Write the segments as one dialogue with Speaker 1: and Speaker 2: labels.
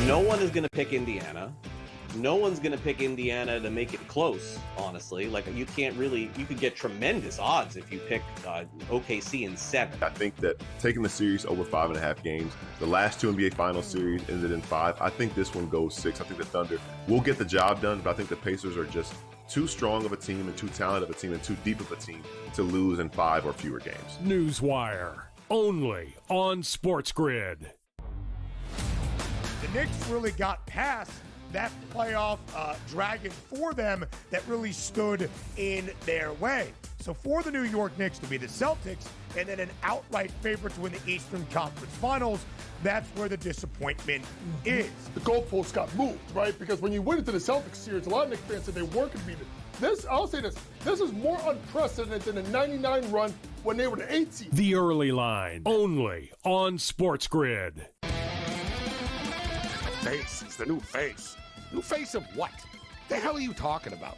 Speaker 1: No one is going to pick Indiana. No one's going to pick Indiana to make it close, honestly. Like, you could get tremendous odds if you pick OKC in 7.
Speaker 2: I think that taking the series over 5.5 games, the last 2 NBA Finals series ended in 5. I think this one goes 6. I think the Thunder will get the job done, but I think the Pacers are just too strong of a team and too talented of a team and too deep of a team to lose in 5 or fewer games.
Speaker 3: Newswire, only on SportsGrid.
Speaker 4: The Knicks really got past that playoff dragon for them that really stood in their way. So for the New York Knicks to be the Celtics and then an outright favorite to win the Eastern Conference Finals, that's where the disappointment is.
Speaker 5: The goalposts got moved, right? Because when you went into the Celtics series, a lot of Knicks fans said they weren't going to beat it. I'll say this is more unprecedented than the 99 run when they were the 8th seed.
Speaker 3: The Early Line, only on SportsGrid.
Speaker 6: Face. It's the new face. New face of what? The hell are you talking about?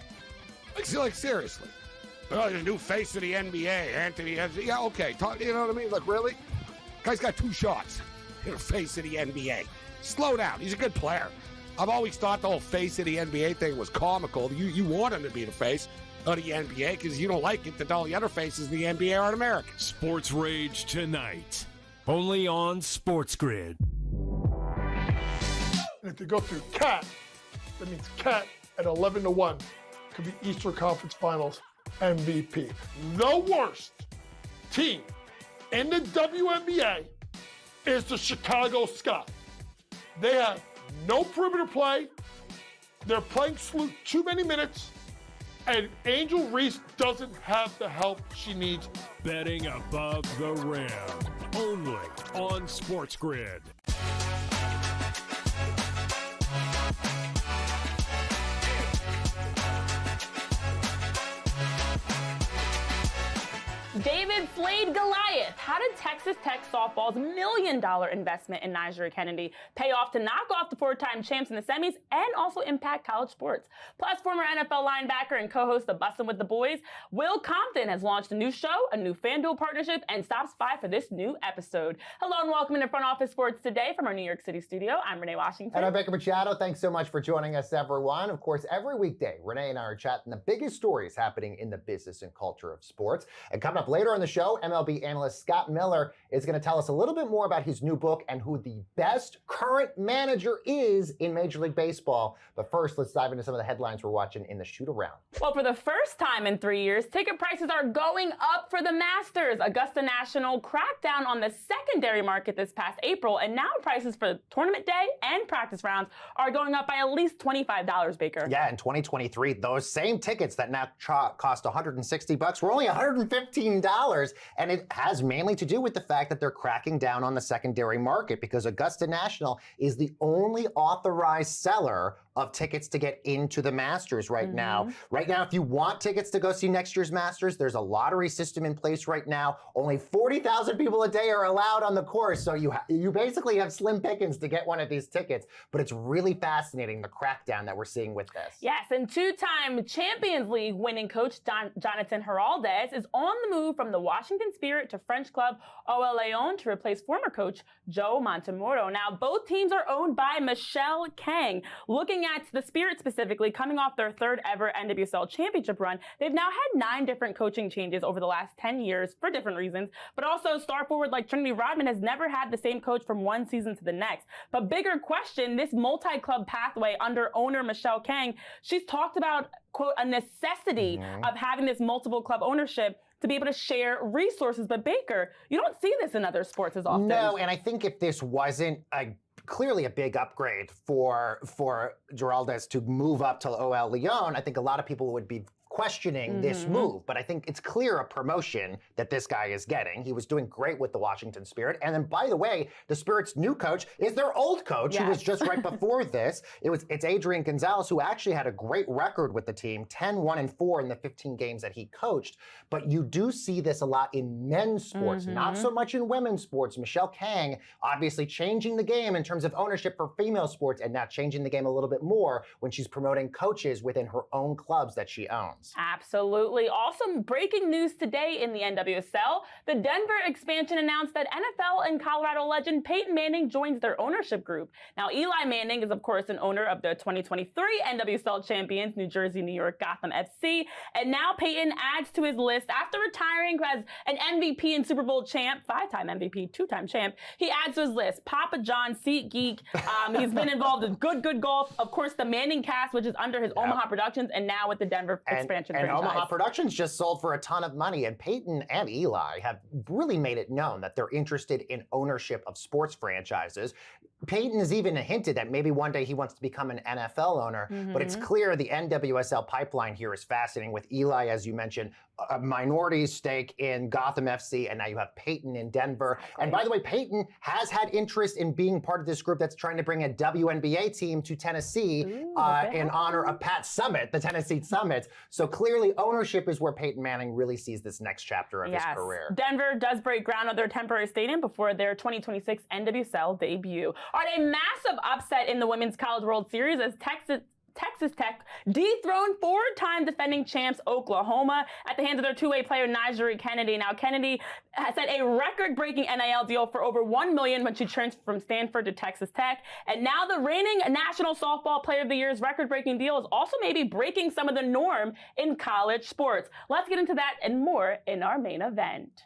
Speaker 6: Like seriously. Oh, the new face of the NBA, Anthony. Yeah, okay. You know what I mean? Like, really? Guy's got 2 shots. You're the face of the NBA. Slow down. He's a good player. I've always thought the whole face of the NBA thing was comical. You want him to be the face of the NBA because you don't like it that all the other faces in the NBA aren't American.
Speaker 3: Sports Rage tonight, only on SportsGrid.
Speaker 5: And if you go through Cat, that means Cat at 11-1 could be Eastern Conference Finals MVP. The worst team in the WNBA is the Chicago Sky. They have no perimeter play. They're playing too many minutes. And Angel Reese doesn't have the help she needs.
Speaker 3: Betting above the rim, only on SportsGrid.
Speaker 7: David slayed Goliath. How did Texas Tech softball's $1 million investment in Nigeria Kennedy pay off to knock off the 4-time champs in the semis and also impact college sports? Plus, former NFL linebacker and co-host of Bussin' with the Boys, Will Compton has launched a new show, a new FanDuel partnership, and stops by for this new episode. Hello and welcome into Front Office Sports today from our New York City studio. I'm Renee Washington.
Speaker 8: And I'm Baker Machado. Thanks so much for joining us, everyone. Of course, every weekday, Renee and I are chatting the biggest stories happening in the business and culture of sports. And coming up later on the show, MLB analyst Scott Miller is going to tell us a little bit more about his new book and who the best current manager is in Major League Baseball. But first, let's dive into some of the headlines we're watching in the shoot-around.
Speaker 7: Well, for the first time in 3 years, ticket prices are going up for the Masters. Augusta National cracked down on the secondary market this past April, and now prices for tournament day and practice rounds are going up by at least $25, Baker.
Speaker 8: Yeah, in 2023, those same tickets that now cost $160 were only $115. And it has mainly to do with the fact that they're cracking down on the secondary market because Augusta National is the only authorized seller of tickets to get into the Masters right now. Right now, if you want tickets to go see next year's Masters, there's a lottery system in place right now. Only 40,000 people a day are allowed on the course, so you basically have slim pickings to get one of these tickets. But it's really fascinating, the crackdown that we're seeing with this.
Speaker 7: Yes, and 2-time Champions League winning coach Jonathan Heraldez is on the move from the Washington Spirit to French club OL Lyon to replace former coach Joe Montemurro. Now, both teams are owned by Michelle Kang. Looking at the Spirit specifically, coming off their 3rd ever NWSL championship run, they've now had 9 different coaching changes over the last 10 years for different reasons, but also star forward like Trinity Rodman has never had the same coach from one season to the next. But bigger question, this multi-club pathway under owner Michelle Kang, she's talked about, quote, a necessity of having this multiple club ownership to be able to share resources. But Baker, you don't see this in other sports as often.
Speaker 8: No, and I think if this wasn't clearly a big upgrade for Geraldez to move up to OL Lyon, I think a lot of people would be questioning this move, but I think it's clear a promotion that this guy is getting. He was doing great with the Washington Spirit. And then, by the way, the Spirit's new coach is their old coach, who was just right before this. It's Adrian Gonzalez, who actually had a great record with the team, 10-1-4 in the 15 games that he coached. But you do see this a lot in men's sports, not so much in women's sports. Michelle Kang obviously changing the game in terms of ownership for female sports, and now changing the game a little bit more when she's promoting coaches within her own clubs that she owns.
Speaker 2: fans.
Speaker 7: Absolutely. Also, breaking news today in the NWSL, the Denver expansion announced that NFL and Colorado legend Peyton Manning joins their ownership group. Now, Eli Manning is, of course, an owner of the 2023 NWSL champions, New Jersey, New York, Gotham FC. And now Peyton adds to his list, after retiring as an MVP and Super Bowl champ, 5-time MVP, 2-time champ, he adds to his list Papa John, SeatGeek. He's been involved with Good Golf, of course, the Manning Cast, which is under his Omaha Productions, and now with the Denver expansion
Speaker 8: and
Speaker 7: franchise.
Speaker 8: Omaha Productions just sold for a ton of money, and Peyton and Eli have really made it known that they're interested in ownership of sports franchises. Peyton has even hinted that maybe one day he wants to become an NFL owner, but it's clear the NWSL pipeline here is fascinating with Eli, as you mentioned, a minority stake in Gotham FC, and now you have Peyton in Denver. And by the way, Peyton has had interest in being part of this group that's trying to bring a WNBA team to Tennessee in honor of Pat Summitt, the Tennessee Summit. So clearly ownership is where Peyton Manning really sees this next chapter of his career.
Speaker 7: Denver does break ground on their temporary stadium before their 2026 NWSL debut. All right, a massive upset in the Women's College World Series as Texas Tech dethroned 4-time defending champs Oklahoma at the hands of their two-way player Nyjari Kennedy. Now, Kennedy has had a record-breaking NIL deal for over $1 million when she transferred from Stanford to Texas Tech. And now the reigning National Softball Player of the Year's record-breaking deal is also maybe breaking some of the norm in college sports. Let's get into that and more in our main event.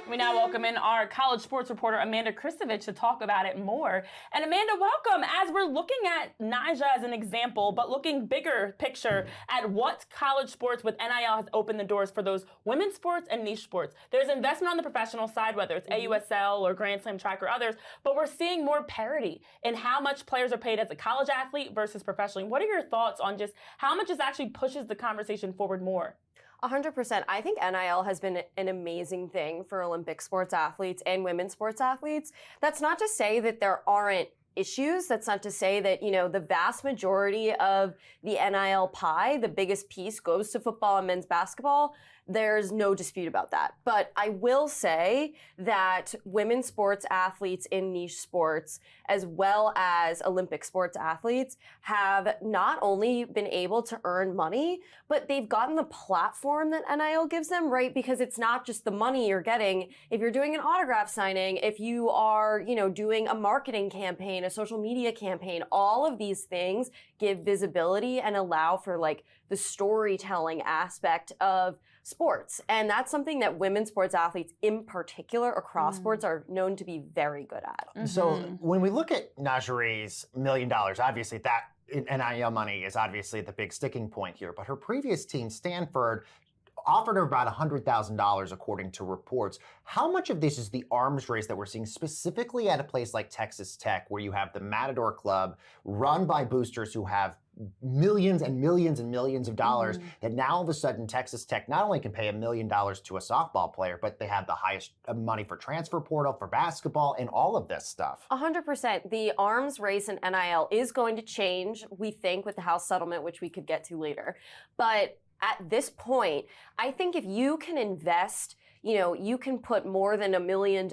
Speaker 7: We now welcome in our college sports reporter, Amanda Kristovich, to talk about it more. And Amanda, welcome. As we're looking at Nyjah as an example, but looking bigger picture at what college sports with NIL has opened the doors for those women's sports and niche sports. There's investment on the professional side, whether it's AUSL or Grand Slam track or others, but we're seeing more parity in how much players are paid as a college athlete versus professionally. What are your thoughts on just how much this actually pushes the conversation forward more?
Speaker 9: 100%. I think NIL has been an amazing thing for Olympic sports athletes and women's sports athletes. That's not to say that there aren't issues. That's not to say that, the vast majority of the NIL pie, the biggest piece, goes to football and men's basketball. There's no dispute about that. But I will say that women's sports athletes in niche sports, as well as Olympic sports athletes, have not only been able to earn money, but they've gotten the platform that NIL gives them, right? Because it's not just the money you're getting. If you're doing an autograph signing, if you are, doing a marketing campaign, a social media campaign, all of these things give visibility and allow for the storytelling aspect of sports. And that's something that women's sports athletes in particular across sports are known to be very good at.
Speaker 8: So when we look at Nyjari's $1 million, obviously that NIL money is obviously the big sticking point here, but her previous team, Stanford, offered her about $100,000 according to reports. How much of this is the arms race that we're seeing specifically at a place like Texas Tech, where you have the Matador Club run by boosters who have millions and millions and millions of dollars, that now all of a sudden Texas Tech not only can pay $1 million to a softball player, but they have the highest money for transfer portal, for basketball, and all of this stuff?
Speaker 9: 100%. The arms race in NIL is going to change, we think, with the House settlement, which we could get to later. But at this point, I think if you can invest, you can put more than $1 million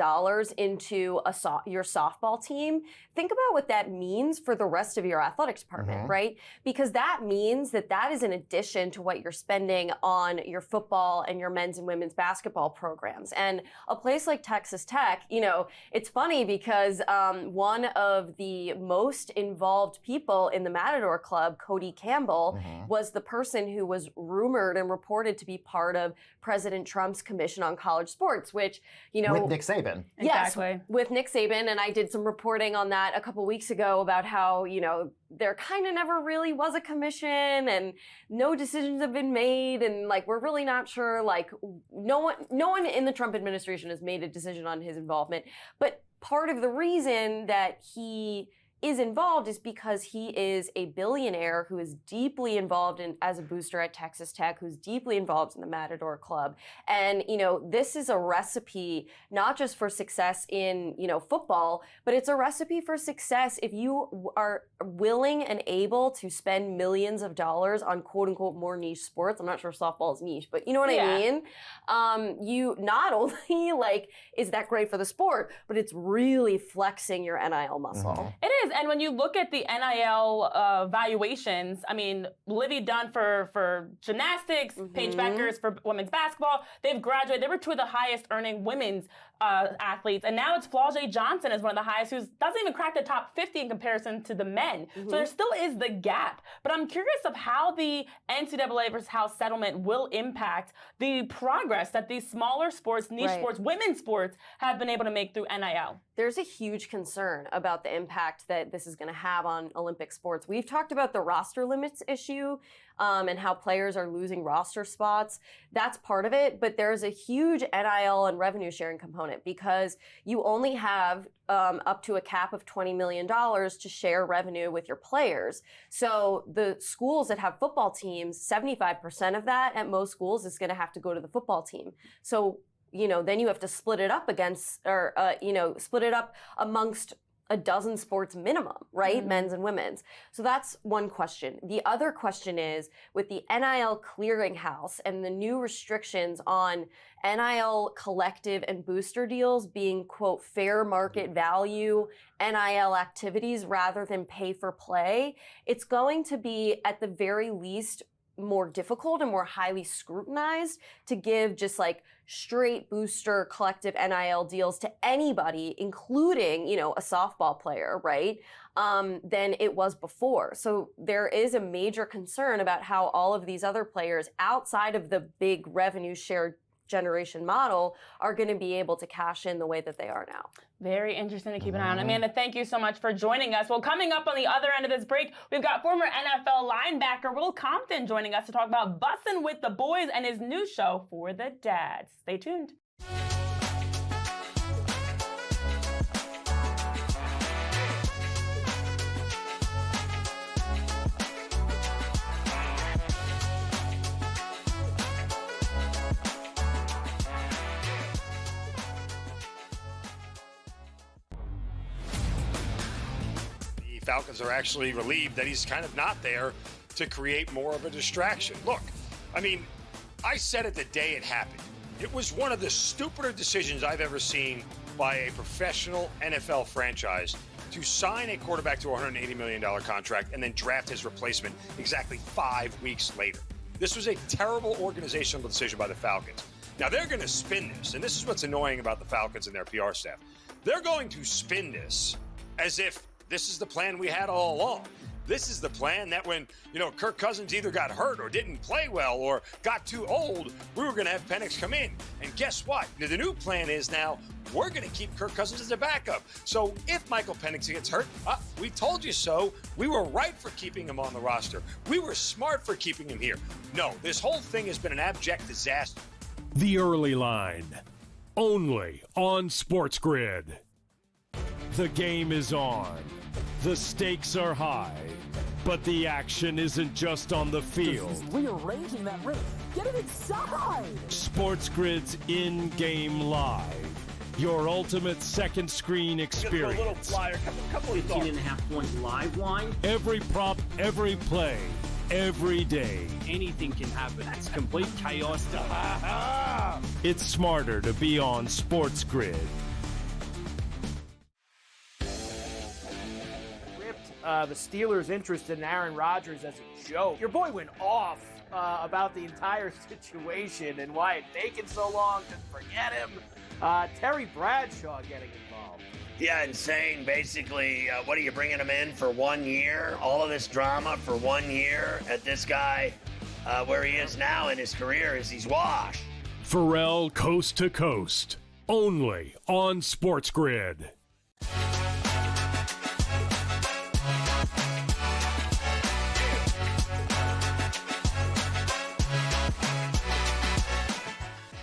Speaker 9: into your softball team. Think about what that means for the rest of your athletics department, right? Because that means that is in addition to what you're spending on your football and your men's and women's basketball programs. And a place like Texas Tech, it's funny because one of the most involved people in the Matador Club, Cody Campbell, was the person who was rumored and reported to be part of President Trump's Commission on College Sports, which,
Speaker 8: with Nick Saban.
Speaker 9: Yes,
Speaker 7: exactly.
Speaker 9: With Nick Saban. And I did some reporting on that a couple weeks ago about how, there kind of never really was a commission and no decisions have been made. And we're really not sure, no one in the Trump administration has made a decision on his involvement. But part of the reason that he is involved is because he is a billionaire who is deeply involved as a booster at Texas Tech, who's deeply involved in the Matador Club. And, this is a recipe not just for success in, football, but it's a recipe for success if you are willing and able to spend millions of dollars on quote unquote more niche sports. I'm not sure softball is niche, but you know what I mean? You not only is that great for the sport, but it's really flexing your NIL muscle.
Speaker 7: It is. is, and when you look at the NIL valuations, I mean, Livy Dunn for gymnastics, Paige Beckers for women's basketball, they've graduated. They were two of the highest earning women's athletes, and now it's Flau'jae Johnson is one of the highest, who doesn't even crack the top 50 in comparison to the men. So there still is the gap. But I'm curious of how the NCAA versus House settlement will impact the progress that these smaller sports, niche sports, women's sports have been able to make through NIL.
Speaker 9: There's a huge concern about the impact that this is going to have on Olympic sports. We've talked about the roster limits issue and how players are losing roster spots. That's part of it, but there's a huge NIL and revenue sharing component because you only have up to a cap of $20 million to share revenue with your players. So the schools that have football teams, 75% of that at most schools is going to have to go to the football team. So then you have to split it up split it up amongst a dozen sports minimum, right? Men's and women's. So that's one question. The other question is, with the NIL clearinghouse and the new restrictions on NIL collective and booster deals being, quote, fair market value NIL activities rather than pay for play, it's going to be, at the very least, more difficult and more highly scrutinized to give just like straight booster collective NIL deals to anybody, including, a softball player, right? Than it was before. So there is a major concern about how all of these other players outside of the big revenue share generation model are going to be able to cash in the way that they are now.
Speaker 7: Very interesting to keep an eye on. Amanda, thank you so much for joining us. Well, coming up on the other end of this break, we've got former NFL linebacker Will Compton joining us to talk about Bussin' with the Boys and his new show for the dads. Stay tuned.
Speaker 10: Falcons are actually relieved that he's kind of not there to create more of a distraction. Look, I mean, I said it the day it happened. It was one of the stupider decisions I've ever seen by a professional NFL franchise to sign a quarterback to a $180 million contract and then draft his replacement exactly 5 weeks later. This was a terrible organizational decision by the Falcons. Now, they're going to spin this, and this is what's annoying about the Falcons and their PR staff. They're going to spin this as if this is the plan we had all along. This is the plan that when, Kirk Cousins either got hurt or didn't play well or got too old, we were going to have Penix come in. And guess what? The new plan is now we're going to keep Kirk Cousins as a backup. So if Michael Penix gets hurt, we told you so. We were right for keeping him on the roster. We were smart for keeping him here. No, this whole thing has been an abject disaster.
Speaker 3: The Early Line, only on SportsGrid. The game is on. The stakes are high, but the action isn't just on the field.
Speaker 11: He's rearranging that ring. Get it inside!
Speaker 3: SportsGrid's in-game live. Your ultimate second screen experience.
Speaker 12: A little flyer, couple of 18.5-point live line.
Speaker 3: Every prop, every play, every day.
Speaker 12: Anything can happen. That's complete chaos.
Speaker 3: It's smarter to be on SportsGrid.
Speaker 13: The Steelers' interest in Aaron Rodgers as a joke. Your boy went off about the entire situation and why it taken so long to forget him. Terry Bradshaw getting involved.
Speaker 14: Yeah, insane. Basically, what are you bringing him in for 1 year? All of this drama for 1 year at this guy, where he is now in his career is he's washed.
Speaker 3: Pharrell Coast to Coast, only on SportsGrid.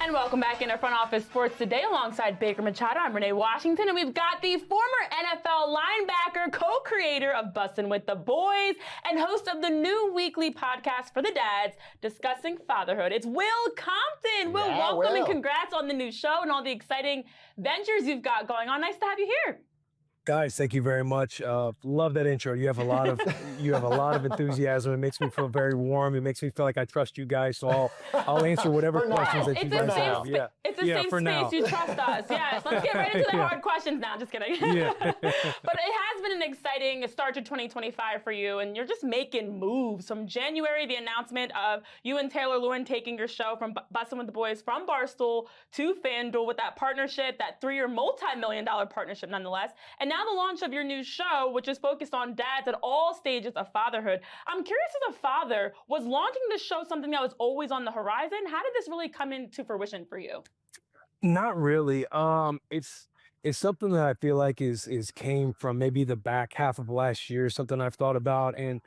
Speaker 7: And welcome back into Front Office Sports Today alongside Baker Machado. I'm Renee Washington, and we've got the former NFL linebacker, co-creator of Bussin' with the Boys, and host of the new weekly podcast for the dads discussing fatherhood. It's Will Compton. Will, welcome and congrats on the new show and all the exciting ventures you've got going on. Nice to have you here.
Speaker 15: Guys, thank you very much. Love that intro. You have a lot of enthusiasm. It makes me feel very warm. It makes me feel like I trust you guys. So I'll answer whatever questions that you guys have. Yeah.
Speaker 7: It's a safe space. You trust us. Yes. Let's get right into the hard questions now. Just kidding.
Speaker 15: Yeah.
Speaker 7: But it has been an exciting start to 2025 for you, and you're just making moves. From January, the announcement of you and Taylor Lewin taking your show from Bussin' with the Boys from Barstool to FanDuel with that partnership, that 3-year multi-million-dollar partnership nonetheless. And now the launch of your new show, which is focused on dads at all stages of fatherhood. I'm curious, as a father, was launching this show something that was always on the horizon? How did this really come into fruition for you?
Speaker 15: Not really. It's something that I feel like is came from maybe the back half of last year, something I've thought about. And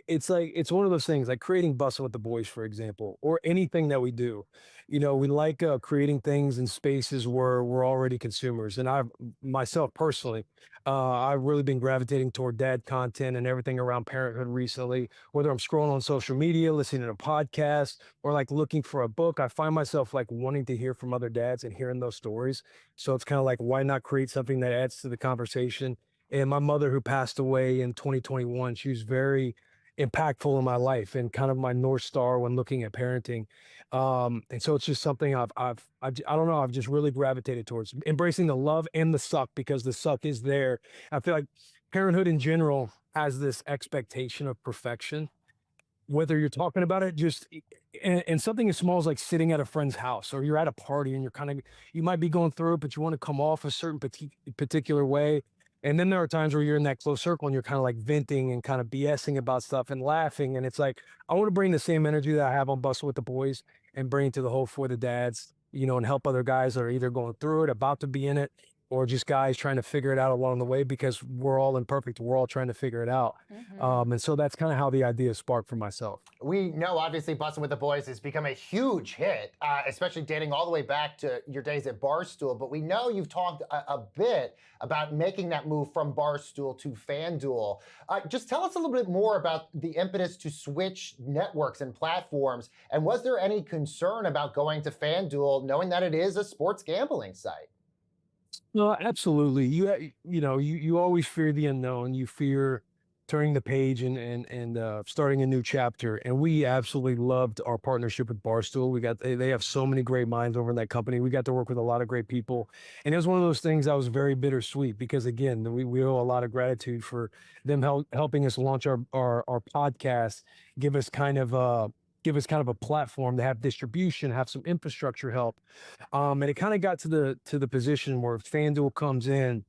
Speaker 15: it's like, it's one of those things like creating Bussin' with the Boys, for example, or anything that we do. You know, we like creating things in spaces where we're already consumers. And I've myself personally, I've really been gravitating toward dad content and everything around parenthood recently, whether I'm scrolling on social media, listening to podcasts, or like looking for a book. I find myself like wanting to hear from other dads and hearing those stories. So it's kind of like, why not create something that adds to the conversation? And my mother, who passed away in 2021, she was very impactful in my life and kind of my North Star when looking at parenting. And so it's just something I don't know, I've just really gravitated towards embracing the love and the suck, because the suck is there. I feel like parenthood in general has this expectation of perfection, whether you're talking about it just and something as small as like sitting at a friend's house, or you're at a party and you might be going through it, but you want to come off a certain particular way. And then there are times where you're in that close circle and you're kind of like venting and kind of BSing about stuff and laughing. And it's like, I want to bring the same energy that I have on Bustle with the Boys and bring it to the whole For the Dads, you know, and help other guys that are either going through it, about to be in it, or just guys trying to figure it out along the way, because we're all imperfect. We're all trying to figure it out. And so that's kind of how the idea sparked for myself.
Speaker 8: We know, obviously, Bussin' with the Boys has become a huge hit, especially dating all the way back to your days at Barstool. But we know you've talked a bit about making that move from Barstool to FanDuel. Just tell us a little bit more about the impetus to switch networks and platforms. And was there any concern about going to FanDuel, knowing that it is a sports gambling site?
Speaker 15: No, absolutely. You always fear the unknown. You fear turning the page and starting a new chapter. And we absolutely loved our partnership with Barstool. They have so many great minds over in that company. We got to work with a lot of great people, and it was one of those things that was very bittersweet, because again, we owe a lot of gratitude for them helping us launch our podcast, give us kind of a platform to have distribution, have some infrastructure help. And it kind of got to the position where FanDuel comes in,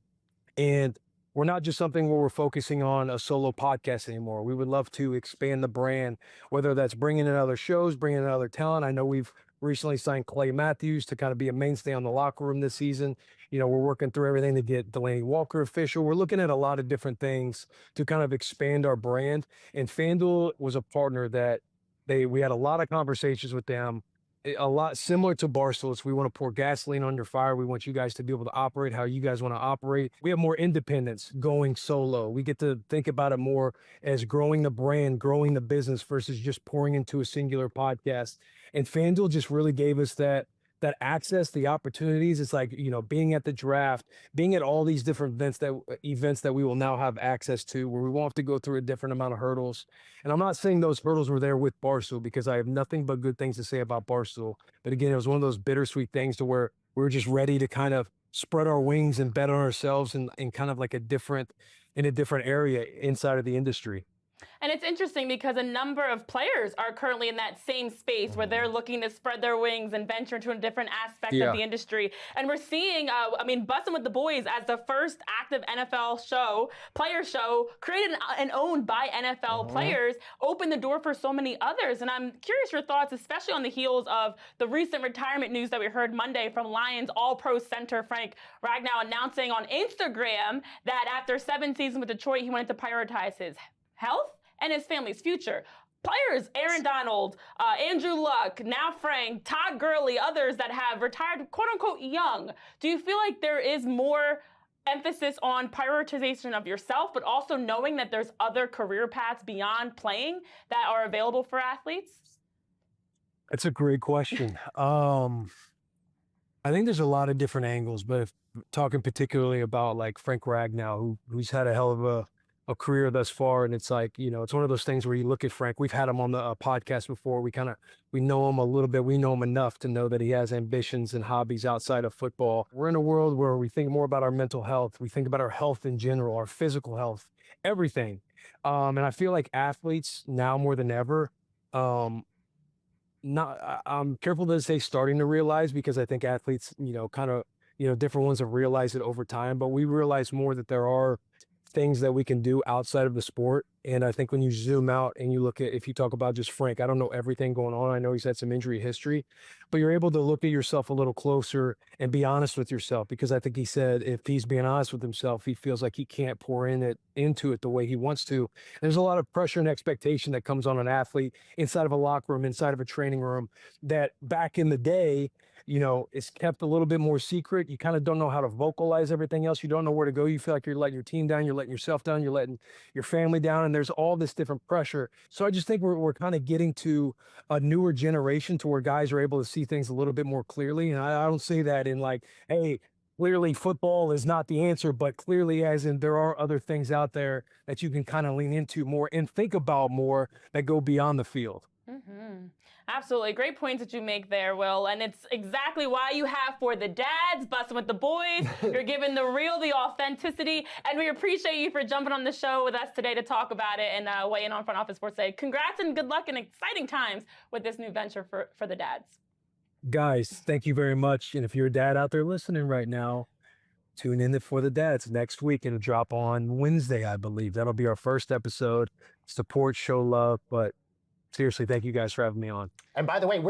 Speaker 15: and we're not just something where we're focusing on a solo podcast anymore. We would love to expand the brand, whether that's bringing in other shows, bringing in other talent. I know we've recently signed Clay Matthews to kind of be a mainstay on the locker room this season. You know, we're working through everything to get Delaney Walker official. We're looking at a lot of different things to kind of expand our brand. And FanDuel was a partner that we had a lot of conversations with them, a lot similar to Barstool. We want to pour gasoline on your fire. We want you guys to be able to operate how you guys want to operate. We have more independence going solo. We get to think about it more as growing the brand, growing the business, versus just pouring into a singular podcast. And FanDuel just really gave us that access, the opportunities. It's like, you know, being at the draft, being at all these different events that we will now have access to, where we won't have to go through a different amount of hurdles. And I'm not saying those hurdles were there with Barstool, because I have nothing but good things to say about Barstool. But again, it was one of those bittersweet things to where we were just ready to kind of spread our wings and bet on ourselves in kind of like a different area inside of the industry.
Speaker 7: And it's interesting because a number of players are currently in that same space where they're looking to spread their wings and venture into a different aspect of the industry. And we're seeing, Bussin' with the Boys as the first active NFL player show, created and owned by NFL players, opened the door for so many others. And I'm curious your thoughts, especially on the heels of the recent retirement news that we heard Monday from Lions All-Pro center Frank Ragnow announcing on Instagram that after 7 seasons with Detroit, he wanted to prioritize his health and his family's future. Players, Aaron Donald, Andrew Luck, now Frank, Todd Gurley, others that have retired, quote unquote, young. Do you feel like there is more emphasis on prioritization of yourself, but also knowing that there's other career paths beyond playing that are available for athletes?
Speaker 15: That's a great question. I think there's a lot of different angles, but if talking particularly about like Frank Ragnow, who's had a hell of a career thus far, and it's like, it's one of those things where you look at Frank. We've had him on the podcast before. We know him a little bit. We know him enough to know that he has ambitions and hobbies outside of football. We're in a world where we think more about our mental health. We think about our health in general, our physical health, everything. And I feel like athletes now more than ever, I'm careful to say starting to realize, because I think athletes, different ones have realized it over time, but we realize more that there are things that we can do outside of the sport. And I think when you zoom out and you look at, if you talk about just Frank, I don't know everything going on. I know he's had some injury history, but you're able to look at yourself a little closer and be honest with yourself. Because I think he said if he's being honest with himself, he feels like he can't pour into it the way he wants to. There's a lot of pressure and expectation that comes on an athlete inside of a locker room, inside of a training room, that back in the day, it's kept a little bit more secret. You kind of don't know how to vocalize everything else. You don't know where to go. You feel like you're letting your team down. You're letting yourself down. You're letting your family down. And there's all this different pressure. So I just think we're kind of getting to a newer generation to where guys are able to see things a little bit more clearly. And I don't say that in like, hey, clearly football is not the answer, but clearly as in there are other things out there that you can kind of lean into more and think about more that go beyond the field.
Speaker 7: Mm-hmm. Absolutely. Great points that you make there, Will. And it's exactly why you have For the Dads, Bustin' with the Boys. You're giving the real, the authenticity. And we appreciate you for jumping on the show with us today to talk about it and weigh in on Front Office Sports Day. Congrats and good luck and exciting times with this new venture for the dads.
Speaker 15: Guys, thank you very much. And if you're a dad out there listening right now, tune in to For the Dads next week. It'll drop on Wednesday, I believe. That'll be our first episode. Support, show love, but seriously, thank you guys for having me on.
Speaker 8: And by the way,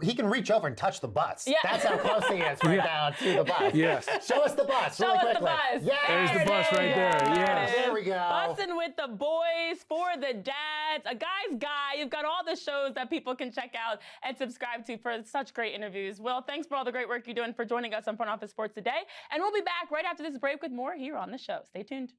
Speaker 8: he can reach over and touch the bus.
Speaker 7: Yeah.
Speaker 8: That's how close he is right now to the bus.
Speaker 15: Yes.
Speaker 8: Show us the bus
Speaker 7: Show
Speaker 8: really
Speaker 7: us
Speaker 8: quickly.
Speaker 7: the bus.
Speaker 8: Yeah,
Speaker 15: there's the bus right there. Yes.
Speaker 8: There we go.
Speaker 7: Bustin' with the Boys, For the Dads, a guy's guy. You've got all the shows that people can check out and subscribe to for such great interviews. Will, thanks for all the great work you're doing for joining us on Front Office Sports today. And we'll be back right after this break with more here on the show. Stay tuned.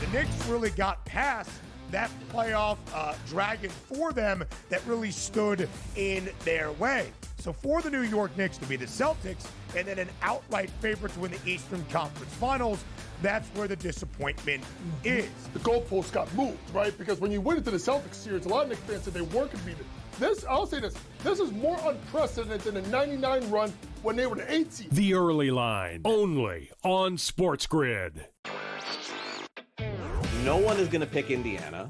Speaker 4: The Knicks really got past that playoff dragon for them that really stood in their way. So for the New York Knicks to be the Celtics and then an outright favorite to win the Eastern Conference Finals, that's where the disappointment is.
Speaker 5: The goalposts got moved, right? Because when you went into the Celtics series, a lot of Knicks fans said they weren't going to beat it. I'll say this is more unprecedented than the 99 run when they were the 8th seed.
Speaker 3: The Early Line, only on SportsGrid.
Speaker 1: No one is going to pick Indiana.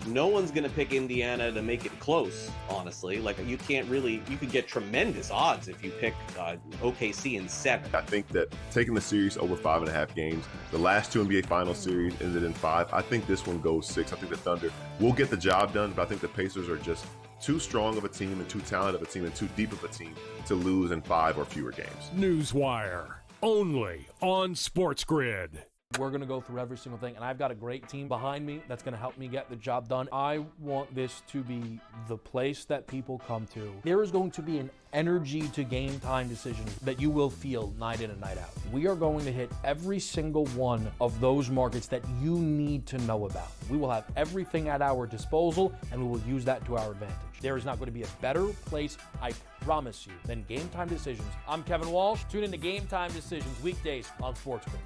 Speaker 1: No one's going to pick Indiana to make it close, honestly. Like, you could get tremendous odds if you pick OKC in 7.
Speaker 2: I think that taking the series over 5.5 games, the last 2 NBA Finals series ended in 5. I think this one goes 6. I think the Thunder will get the job done, but I think the Pacers are just too strong of a team and too talented of a team and too deep of a team to lose in 5 or fewer games.
Speaker 3: Newswire, only on SportsGrid.
Speaker 16: We're going to go through every single thing, and I've got a great team behind me that's going to help me get the job done. I want this to be the place that people come to. There is going to be an energy to game time decisions that you will feel night in and night out. We are going to hit every single one of those markets that you need to know about. We will have everything at our disposal, and we will use that to our advantage. There is not going to be a better place, I promise you, than Game Time Decisions. I'm Kevin Walsh. Tune in to Game Time Decisions weekdays on SportsGrid.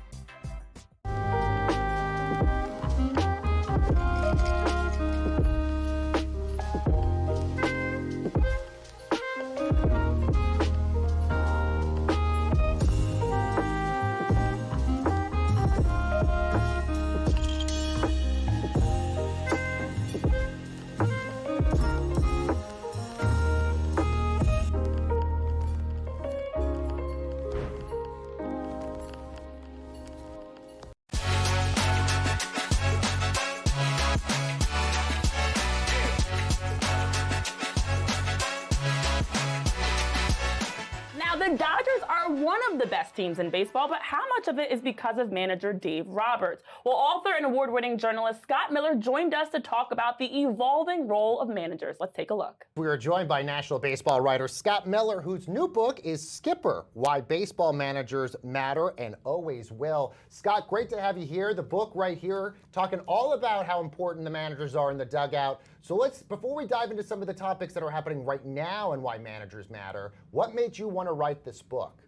Speaker 7: of the best teams in baseball, but how much of it is because of manager Dave Roberts? Well, author and award-winning journalist Scott Miller joined us to talk about the evolving role of managers. Let's take a look.
Speaker 8: We are joined by National Baseball writer Scott Miller, whose new book is Skipper, Why Baseball Managers Matter and Always Will. Scott, great to have you here. The book right here, talking all about how important the managers are in the dugout. So before we dive into some of the topics that are happening right now and why managers matter, what made you want to write this book?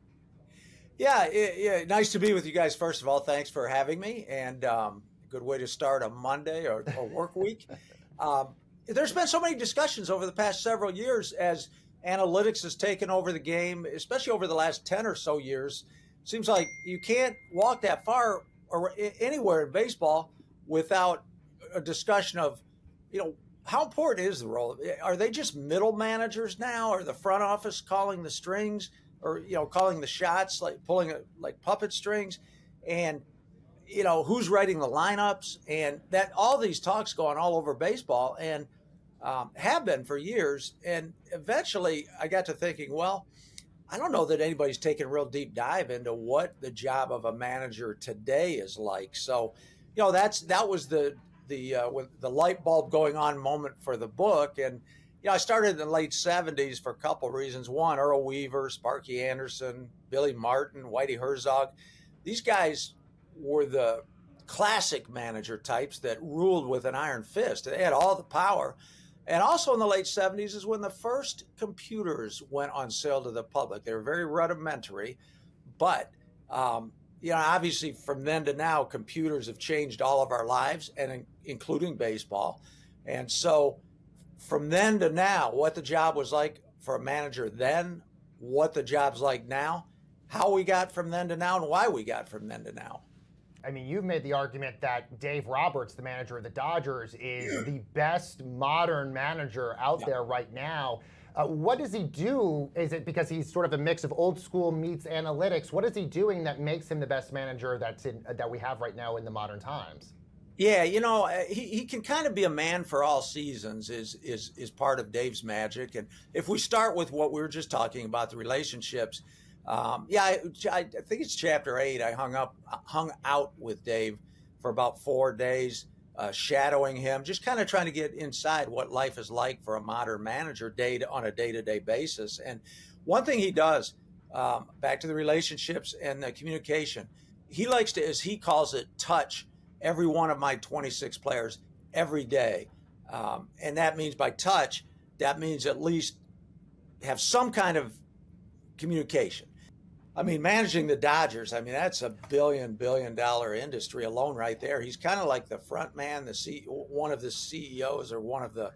Speaker 17: Yeah, nice to be with you guys. First of all, thanks for having me, and good way to start a Monday or work week. There's been so many discussions over the past several years as analytics has taken over the game, especially over the last 10 or so years. Seems like you can't walk that far or anywhere in baseball without a discussion of, how important is the role? Are they just middle managers now? Are the front office calling the strings, or calling the shots, like pulling it like puppet strings? And who's writing the lineups? And that all these talks going all over baseball, and have been for years. And eventually I got to thinking, well, I don't know that anybody's taken a real deep dive into what the job of a manager today is like. So, that was the light bulb going on moment for the book. And I started in the late 70s for a couple of reasons. One, Earl Weaver, Sparky Anderson, Billy Martin, Whitey Herzog. These guys were the classic manager types that ruled with an iron fist. They had all the power. And also in the late 70s is when the first computers went on sale to the public. They were very rudimentary, but obviously from then to now, computers have changed all of our lives, and including baseball. And so from then to now, what the job was like for a manager then, what the job's like now, how we got from then to now, and why we got from then to now.
Speaker 8: I mean, you've made the argument that Dave Roberts, the manager of the Dodgers, is the best modern manager out there right now. What does he do? Is it because he's sort of a mix of old school meets analytics? What is he doing that makes him the best manager that we have right now in the modern times?
Speaker 17: Yeah, he can kind of be a man for all seasons is part of Dave's magic. And if we start with what we were just talking about, the relationships, I think it's chapter 8. I hung out with Dave for about 4 days, shadowing him, just kind of trying to get inside what life is like for a modern manager on a day-to-day basis. And one thing he does, back to the relationships and the communication, he likes to, as he calls it, touch every one of my 26 players every day. And that means by touch, that means at least have some kind of communication. I mean, managing the Dodgers, that's a billion dollar industry alone right there. He's kind of like the front man, one of the CEOs or one of the,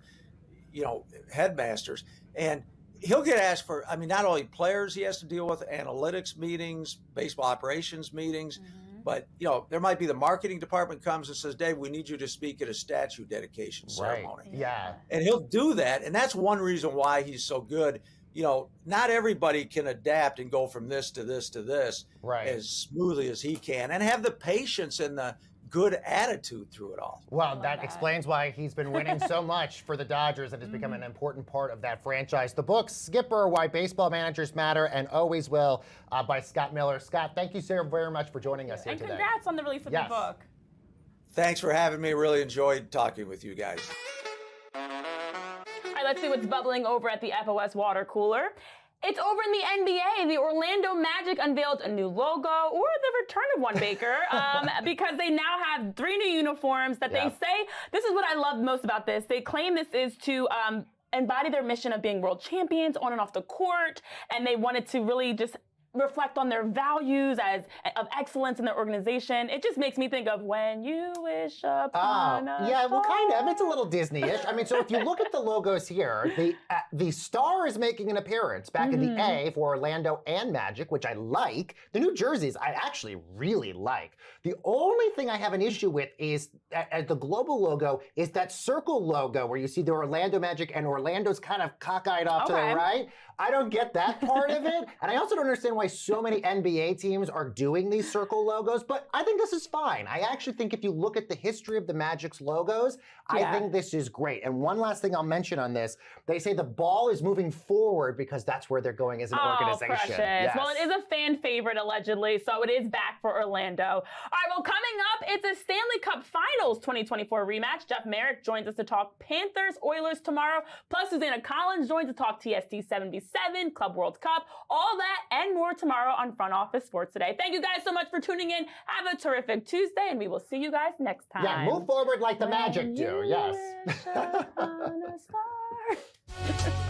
Speaker 17: headmasters. And he'll get asked for, not only players he has to deal with, analytics meetings, baseball operations meetings, but, there might be the marketing department comes and says, Dave, we need you to speak at a statue dedication ceremony.
Speaker 8: Right. Yeah.
Speaker 17: And he'll do that. And that's one reason why he's so good. Not everybody can adapt and go from this to this to this as smoothly as he can, and have the patience and the good attitude through it all.
Speaker 8: Well, that explains why he's been winning so much for the Dodgers and has become an important part of that franchise. The book, Skipper, Why Baseball Managers Matter and Always Will, by Scott Miller. Scott, thank you so very much for joining us here today.
Speaker 7: And congrats on the release of the book.
Speaker 17: Thanks for having me. Really enjoyed talking with you guys.
Speaker 7: All right, let's see what's bubbling over at the FOS water cooler. It's over in the NBA. The Orlando Magic unveiled a new logo, or the return of one, Baker, because they now have 3 new uniforms that they say, this is what I love most about this. They claim this is to embody their mission of being world champions on and off the court, and they wanted to really just reflect on their values of excellence in their organization. It just makes me think of when you wish upon a
Speaker 8: yeah, well,
Speaker 7: star.
Speaker 8: kind of. It's a little Disney-ish. So if you look at the logos here, the star is making an appearance back in the A for Orlando and Magic, which I like. The new jerseys I actually really like. The only thing I have an issue with is the global logo is that circle logo where you see the Orlando Magic and Orlando's kind of cockeyed off to the right. I don't get that part of it. And I also don't understand why so many NBA teams are doing these circle logos, but I think this is fine. I actually think if you look at the history of the Magic's logos, I think this is great. And one last thing I'll mention on this, they say the ball is moving forward because that's where they're going as an organization.
Speaker 7: Precious.
Speaker 8: Yes.
Speaker 7: Well, it is a fan favorite, allegedly, so it is back for Orlando. All right, well, coming up, it's a Stanley Cup Finals 2024 rematch. Jeff Merrick joins us to talk Panthers-Oilers tomorrow. Plus, Susanna Collins joins to talk TST 77, Club World Cup, all that and more tomorrow on Front Office Sports Today. Thank you guys so much for tuning in. Have a terrific Tuesday, and we will see you guys next time.
Speaker 8: Yeah, move forward like the Magic do. Yes.
Speaker 7: Wish upon a star.